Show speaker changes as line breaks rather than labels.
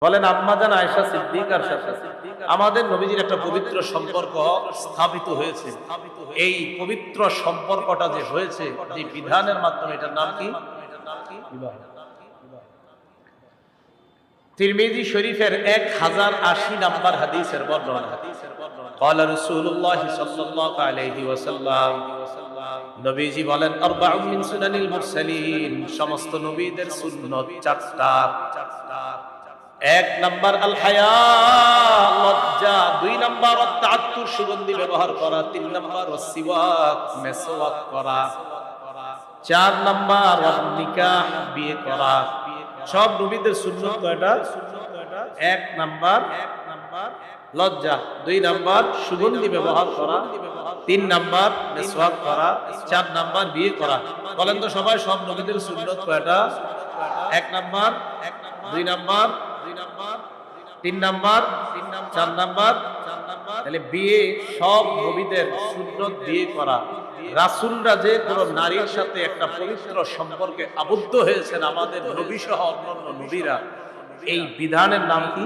বলেন আম্মা জান আয়েশা সিদ্দিকার সাথে আমাদের নবীজির একটা পবিত্র সম্পর্ক স্থাপিত হয়েছে। এই পবিত্র সম্পর্কটা যে হয়েছে যে বিধানের মাধ্যমে, এটার নাম কি? বিবাহ। তিরমিজি শরীফের 1080 নাম্বার হাদিসের বর্ণনা। ক্বালা রাসূলুল্লাহ সাল্লাল্লাহু আলাইহি ওয়াসাল্লাম, নবীজি বলেন, আরবাউন মিন সুনানিল মুরসালিন, সমস্ত নবীদের সুন্নাত চারটা। এক নাম্বার আল হায়া, লজ্জা। দুই নাম্বার আত-তাআত্তুর, সুগন্ধি ব্যবহার করা। তিন নাম্বার ওয়াসিওয়াক, মেসওয়াক করা। চার নাম্বার নিকাহ, বিয়ে করা। সব নবীদের সুন্নাত কয়টা? এক নাম্বার লজ্জা, দুই নাম্বার সুগন্ধি ব্যবহার করা, তিন নাম্বার মেসওয়াক করা, চার নাম্বার বিয়ে করা। বলেন তো সবাই, সব নবীদের সুন্নাত কয়টা? এক নাম্বার, দুই নাম্বার, তিন নাম্বার, চার নাম্বার। তাহলে বিয়ে সব নবীদের সুন্নাত, বিয়ে করা। রাসূলরা যে কোন নারীর সাথে একটা পবিত্র সম্পর্কে আবদ্ধ হয়েছেন, আমাদের নবী সহ অন্যান্য নবীরা, এই বিধানের নাম কি?